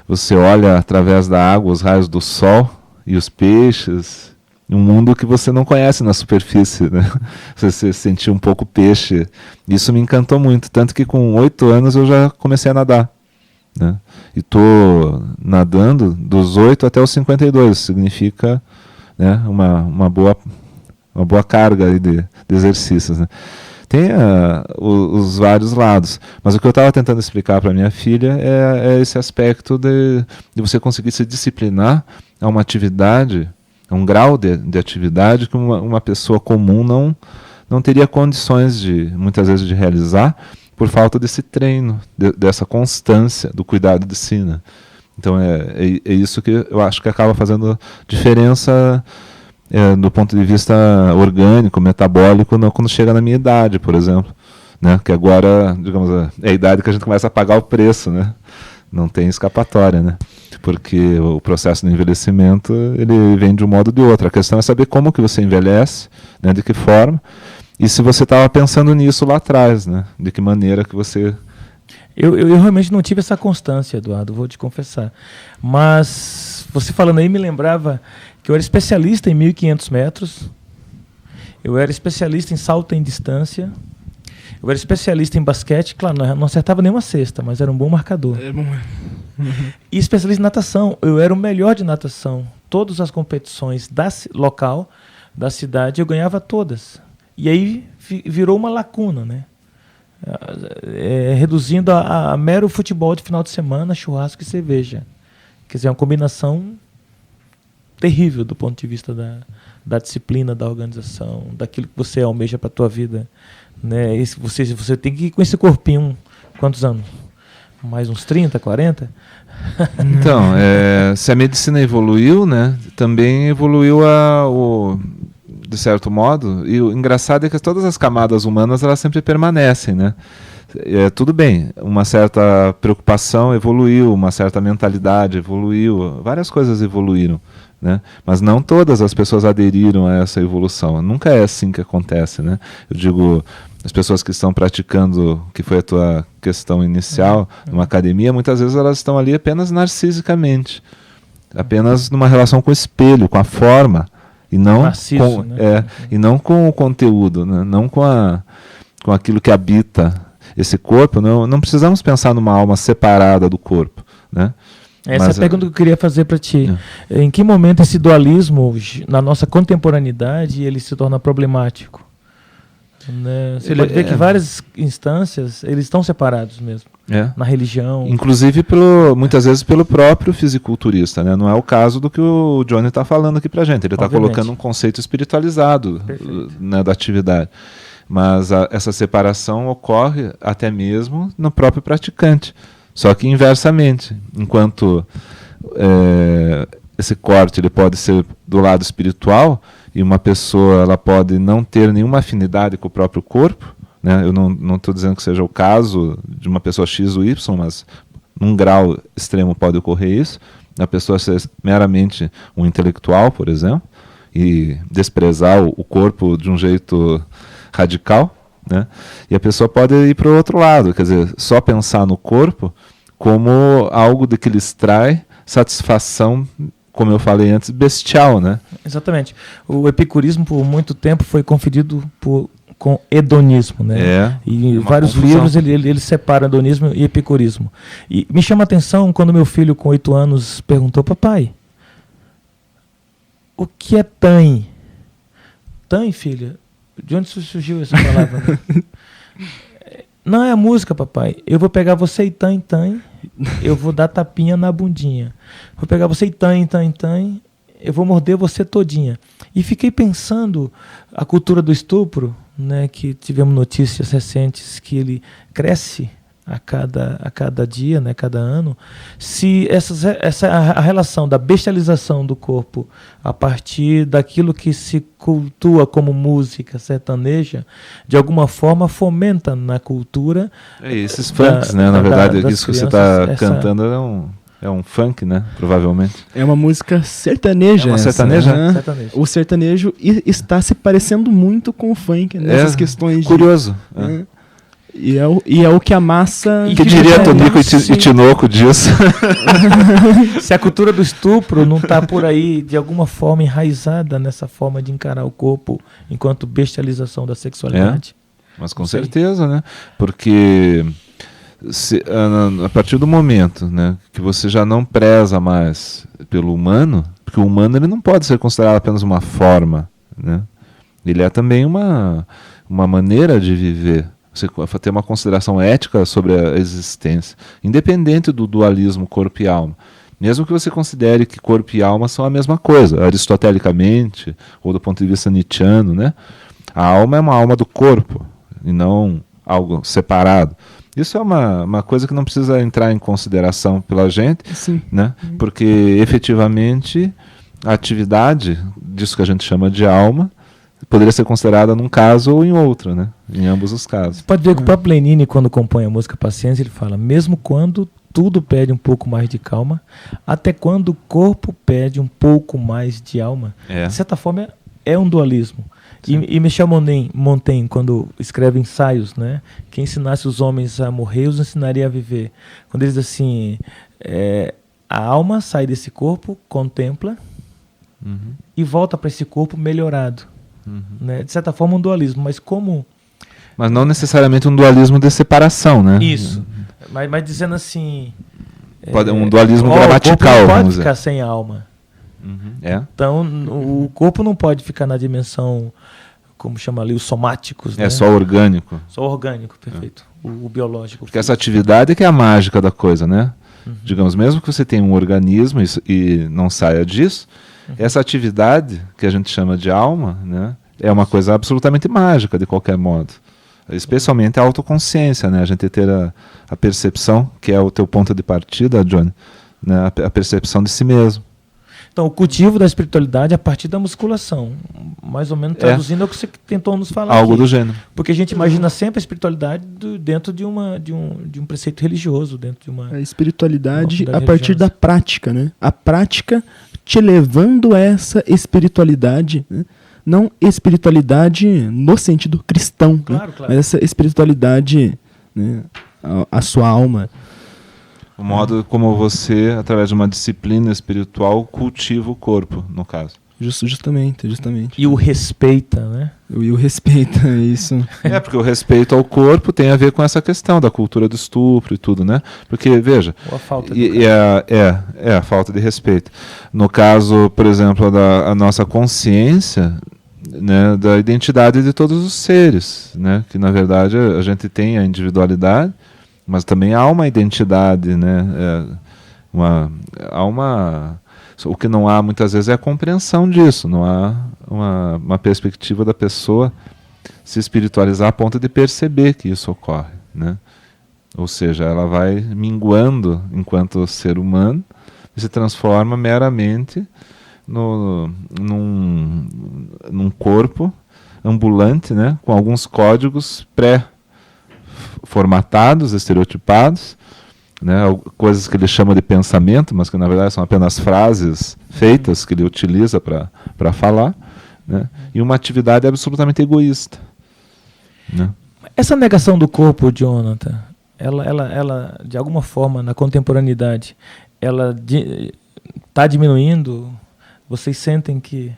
Você olha através da água os raios do sol e os peixes, um mundo que você não conhece na superfície, né? Você sentiu um pouco peixe. Isso me encantou muito, tanto que com 8 anos eu já comecei a nadar, né? E estou nadando dos 8 até os 52, significa, né, uma boa carga aí de exercícios, né? Tem os vários lados, mas o que eu estava tentando explicar para minha filha é esse aspecto de você conseguir se disciplinar a uma atividade, a um grau de atividade que uma pessoa comum não teria condições muitas vezes de realizar por falta desse treino, dessa constância do cuidado de si, né? Então é isso que eu acho que acaba fazendo diferença do ponto de vista orgânico, metabólico, quando chega na minha idade, por exemplo, né? Que agora, digamos, é a idade que a gente começa a pagar o preço, né? Não tem escapatória, né? Porque o processo do envelhecimento ele vem de um modo ou de outro. A questão é saber como que você envelhece, né? De que forma, e se você estava pensando nisso lá atrás, né? De que maneira que você...
Eu realmente não tive essa constância, Eduardo, vou te confessar. Mas você falando aí me lembrava que eu era especialista em 1.500 metros, eu era especialista em salto em distância, eu era especialista em basquete, claro, não acertava nenhuma cesta, mas era um bom marcador. E especialista em natação, eu era o melhor de natação. Todas as competições local, da cidade, eu ganhava todas. E aí virou uma lacuna, né? Reduzindo a mero futebol de final de semana, churrasco e cerveja. Quer dizer, é uma combinação terrível do ponto de vista da disciplina, da organização, daquilo que você almeja para a tua vida, né? Você tem que ir com esse corpinho, quantos anos? Mais uns 30, 40?
Então, se a medicina evoluiu, né, também evoluiu de certo modo, e o engraçado é que todas as camadas humanas elas sempre permanecem, né? Tudo bem, uma certa preocupação evoluiu, uma certa mentalidade evoluiu, várias coisas evoluíram, né? Mas não todas as pessoas aderiram a essa evolução. Nunca é assim que acontece, né? Eu digo, as pessoas que estão praticando, que foi a tua questão inicial, numa academia, muitas vezes elas estão ali apenas narcisicamente, apenas numa relação com o espelho, com a forma, e não,
maciço, né?
E não com o conteúdo, né? Não com aquilo que habita esse corpo. Não precisamos pensar numa alma separada do corpo, né?
Essa é a pergunta que eu queria fazer para ti. Em que momento esse dualismo, na nossa contemporaneidade, ele se torna problemático? Né? Você pode ver que várias instâncias, eles estão separados mesmo. Na religião.
Inclusive, muitas vezes, pelo próprio fisiculturista, né? Não é o caso do que o Johnny está falando aqui para a gente. Ele está colocando um conceito espiritualizado, né, da atividade. Mas essa separação ocorre até mesmo no próprio praticante. Só que inversamente. Enquanto esse corte ele pode ser do lado espiritual, e uma pessoa ela pode não ter nenhuma afinidade com o próprio corpo, né? Eu não estou dizendo que seja o caso de uma pessoa X ou Y, mas num grau extremo pode ocorrer isso, a pessoa ser meramente um intelectual, por exemplo, e desprezar o corpo de um jeito radical, né? E a pessoa pode ir para o outro lado, quer dizer, só pensar no corpo como algo de que lhes traz satisfação, como eu falei antes, bestial, né?
Exatamente. O epicurismo, por muito tempo, foi confundido com hedonismo, né? E em vários livros ele separa hedonismo e epicurismo. E me chama a atenção quando meu filho, com 8 anos, perguntou: papai, o que é TAM? TAM, filha? De onde surgiu essa palavra? Não é a música, papai. Eu vou pegar você e TAM, eu vou dar tapinha na bundinha. Vou pegar você e TAM, eu vou morder você todinha. E fiquei pensando, a cultura do estupro, né, que tivemos notícias recentes que ele cresce a cada dia, né, cada ano, se a relação da bestialização do corpo a partir daquilo que se cultua como música sertaneja, de alguma forma fomenta na cultura.
Esses funks, né? Na verdade, isso que você está cantando é um funk, né? Provavelmente.
É uma música sertaneja.
É uma sertaneja?
Né? O sertanejo está se parecendo muito com o funk nessas questões.
Curioso.
E é o que a massa...
Que diria Tonico e Tinoco disso?
Se a cultura do estupro não está por aí, de alguma forma, enraizada nessa forma de encarar o corpo enquanto bestialização da sexualidade.
Mas com certeza, né? Porque a partir do momento, né, que você já não preza mais pelo humano, porque o humano ele não pode ser considerado apenas uma forma, né? Ele é também uma maneira de viver. Você tem uma consideração ética sobre a existência, independente do dualismo corpo e alma. Mesmo que você considere que corpo e alma são a mesma coisa, aristotelicamente, ou do ponto de vista nietzschiano, né? A alma é uma alma do corpo, e não algo separado. Isso é uma coisa que não precisa entrar em consideração pela gente, né? Porque efetivamente a atividade disso que a gente chama de alma poderia ser considerada num caso ou em outro, né? Em ambos os casos.
Você pode ver que o próprio Lenine, quando compõe a música Paciência, ele fala: mesmo quando tudo pede um pouco mais de calma, até quando o corpo pede um pouco mais de alma. De certa forma, é um dualismo. E Michel Montaigne, quando escreve ensaios, né? Que ensinasse os homens a morrer, os ensinaria a viver. Quando ele diz assim, a alma sai desse corpo, contempla, e volta para esse corpo melhorado. Né? De certa forma, um dualismo, mas
não necessariamente um dualismo de separação, né?
Isso. Mas dizendo assim...
Pode um dualismo gramatical.
O corpo não pode ficar sem alma. Então, o corpo não pode ficar na dimensão, como chama ali, os somáticos.
É só orgânico.
Só orgânico, perfeito. O biológico.
Porque essa atividade é que é a mágica da coisa, né? Digamos, mesmo que você tenha um organismo e não saia disso, essa atividade que a gente chama de alma, né, é uma coisa absolutamente mágica, de qualquer modo. Especialmente a autoconsciência, né? A gente ter a percepção, que é o teu ponto de partida, Johnny, né? A percepção de si mesmo.
Então, o cultivo da espiritualidade a partir da musculação, mais ou menos traduzindo é o que você tentou nos falar
algo
aqui.
Do gênero.
Porque a gente imagina sempre a espiritualidade dentro de um preceito religioso, dentro de uma...
A espiritualidade a partir da prática, né? A prática te levando a essa espiritualidade, né? Não espiritualidade no sentido cristão,
claro,
né?
Claro.
Mas essa espiritualidade, né? A sua alma.
O modo como você, através de uma disciplina espiritual, cultiva o corpo, no caso.
Justamente.
E o respeita, né?
E o respeita, isso.
Porque o respeito ao corpo tem a ver com essa questão da cultura do estupro e tudo, né? Porque, veja...
Ou a falta
de a falta de respeito. No caso, por exemplo, da nossa consciência, né, da identidade de todos os seres, né? Que, na verdade, a gente tem a individualidade, mas também há uma identidade, né? O que não há muitas vezes é a compreensão disso, não há uma perspectiva da pessoa se espiritualizar a ponto de perceber que isso ocorre, né? Ou seja, ela vai minguando enquanto ser humano e se transforma meramente num corpo ambulante, né? Com alguns códigos formatados, estereotipados, né, coisas que ele chama de pensamento, mas que na verdade são apenas frases feitas que ele utiliza para falar, né, e uma atividade absolutamente egoísta. Né?
Essa negação do corpo, Jonathan, ela de alguma forma, na contemporaneidade, ela está diminuindo? Vocês sentem que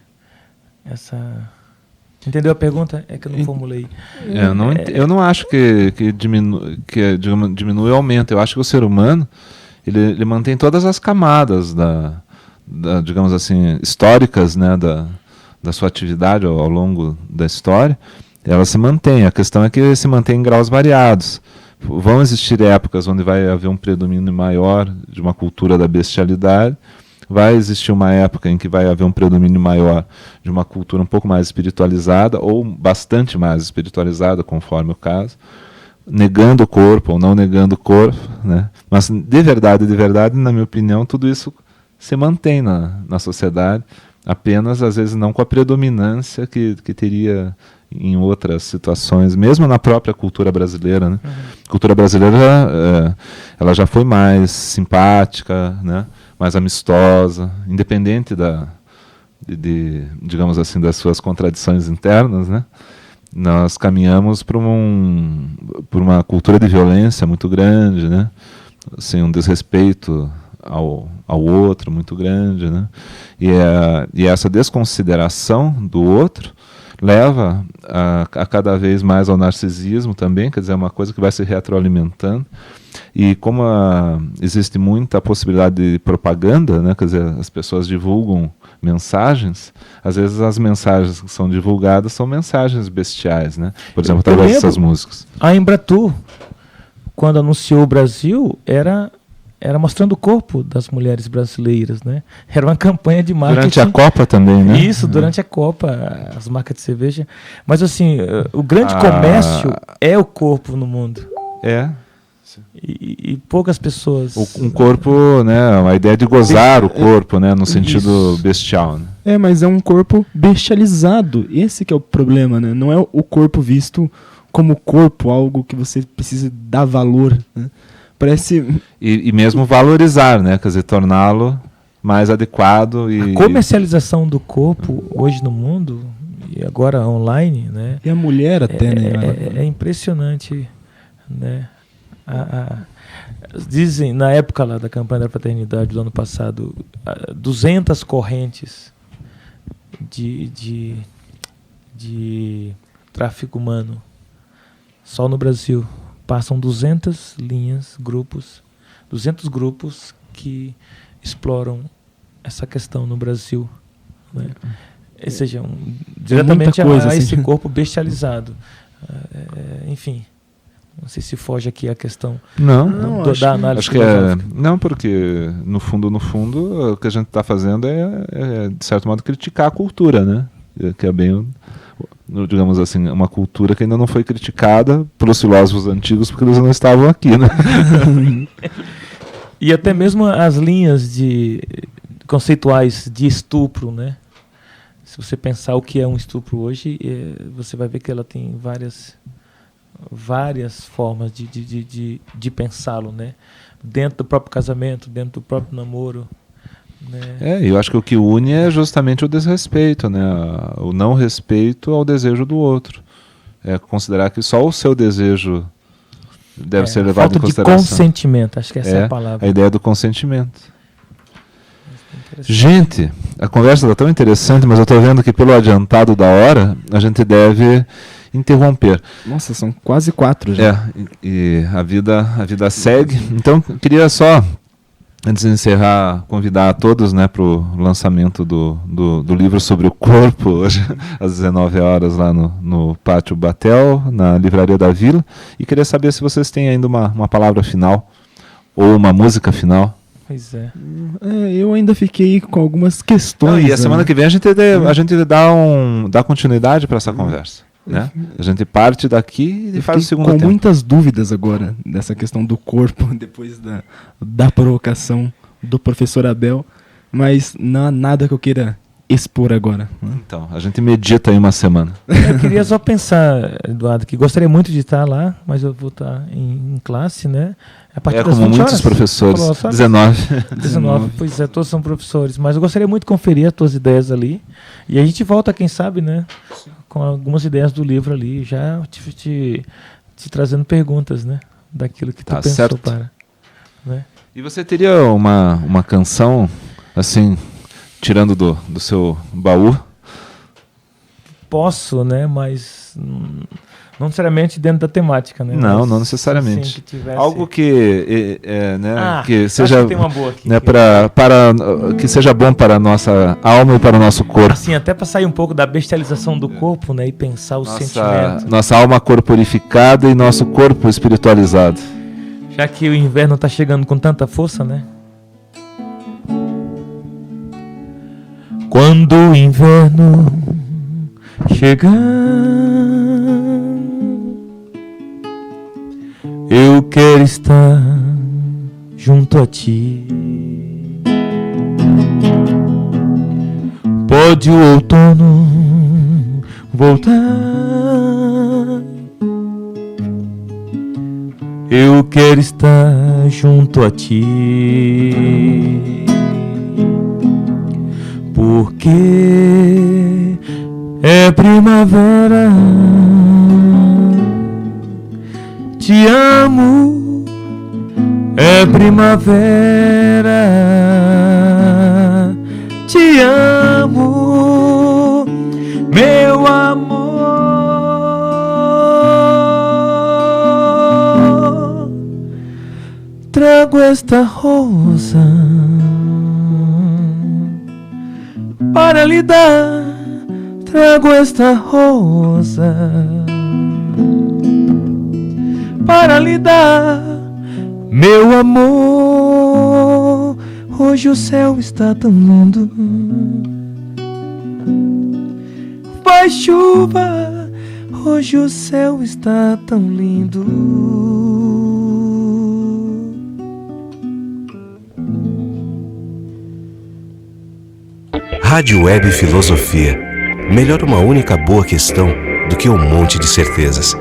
essa... Entendeu a pergunta? É que eu não formulei.
Eu não acho que diminui ou aumenta. Eu acho que o ser humano ele mantém todas as camadas digamos assim, históricas, né, da sua atividade ao longo da história. Ela se mantém. A questão é que se mantém em graus variados. Vão existir épocas onde vai haver um predomínio maior de uma cultura da bestialidade. Vai existir uma época em que vai haver um predomínio maior de uma cultura um pouco mais espiritualizada, ou bastante mais espiritualizada, conforme o caso, negando o corpo ou não negando o corpo, né? Mas de verdade, na minha opinião, tudo isso se mantém na sociedade, apenas às vezes não com a predominância que teria em outras situações, mesmo na própria cultura brasileira, né? A cultura brasileira ela já foi mais simpática, né? Mais amistosa, independente digamos assim, das suas contradições internas, né? Nós caminhamos para uma cultura de violência muito grande, né? Assim, um desrespeito ao outro muito grande, né? E essa desconsideração do outro leva a cada vez mais ao narcisismo também, quer dizer, é uma coisa que vai se retroalimentando. E como existe muita possibilidade de propaganda, né, quer dizer, as pessoas divulgam mensagens, às vezes as mensagens que são divulgadas são mensagens bestiais, né? Por exemplo, através dessas músicas.
A Embratur, quando anunciou o Brasil, era mostrando o corpo das mulheres brasileiras, né? Era uma campanha de marketing.
Durante a Copa também, né?
Isso, durante a Copa, as marcas de cerveja. Mas assim, o grande comércio é o corpo no mundo.
É.
E poucas pessoas...
Um corpo, né? Uma ideia de gozar o corpo, né? No sentido bestial, né?
Mas é um corpo bestializado. Esse que é o problema, né? Não é o corpo visto como corpo, algo que você precisa dar valor, né? Parece...
E mesmo valorizar, né? Quer dizer, torná-lo mais adequado.
A comercialização do corpo hoje no mundo, e agora online, né?
E a mulher até, né?
É impressionante, né? Dizem, na época lá da campanha da fraternidade do ano passado, 200 correntes de tráfico humano só no Brasil. Passam 200 linhas, 200 grupos que exploram essa questão no Brasil, né? Ou seja, diretamente a esse corpo bestializado. Enfim, não sei se foge aqui a questão da análise.
Acho que não, porque no fundo, o que a gente está fazendo é, de certo modo, criticar a cultura, né? Que é bem... digamos assim, uma cultura que ainda não foi criticada pelos filósofos antigos porque eles não estavam aqui, né?
E até mesmo as linhas conceituais de estupro, né? Se você pensar o que é um estupro hoje, você vai ver que ela tem várias formas de pensá-lo, né? Dentro do próprio casamento, dentro do próprio namoro, né?
Eu acho que o que une é justamente o desrespeito, né? O não respeito ao desejo do outro. É considerar que só o seu desejo deve ser levado em consideração.
Falta de consentimento, acho que essa é a palavra.
A ideia do consentimento. Gente, a conversa está tão interessante, mas eu estou vendo que pelo adiantado da hora, a gente deve interromper.
Nossa, são quase 4 já.
E a vida segue. Então, eu queria só, antes de encerrar, convidar a todos, né, para o lançamento do livro sobre o corpo, hoje às 19 horas lá no Pátio Batel, na Livraria da Vila. E queria saber se vocês têm ainda uma palavra final ou uma música final.
Pois é.
Eu ainda fiquei com algumas questões.
E a semana que vem a gente dá continuidade para essa conversa. Né? A gente parte daqui e faz o segundo tempo.
Com muitas dúvidas agora dessa questão do corpo, depois da provocação do professor Abel, mas não há nada que eu queira expor agora.
Então, a gente medita aí uma semana.
Eu queria só pensar, Eduardo, que gostaria muito de estar lá, mas eu vou estar em classe, né? A partir das
Como
20
muitos
horas.
professores.
Falou, sabe?
19.
19, pois é, todos são professores. Mas eu gostaria muito de conferir as tuas ideias ali. E a gente volta, quem sabe, né? Com algumas ideias do livro ali, já te trazendo perguntas, né? Daquilo que tu
Tá
pensou
certo.
para. Né?
E você teria uma canção, assim, tirando do seu baú?
Posso, né? Mas não necessariamente dentro da temática, né?
Não,
Mas,
não necessariamente.
sim, que tivesse...
Algo que, né, que
acho
seja,
que tem uma boa aqui,
né,
que
que seja bom para a nossa alma e para o nosso corpo.
assim, até para sair um pouco da bestialização do corpo, né? E pensar o sentimento.
Nossa alma corporificada e nosso corpo espiritualizado.
Já que o inverno está chegando com tanta força, né? Quando o inverno chegar, eu quero estar junto a ti. Pode o outono voltar, eu quero estar junto a ti. Porque é primavera, te amo, é primavera, te amo, meu amor. Trago esta rosa para lhe dar, trago esta rosa para lhe dar, meu amor. Hoje o céu está tão lindo, faz chuva, hoje o céu está tão lindo.
Rádio Web Filosofia. Melhor uma única boa questão do que um monte de certezas.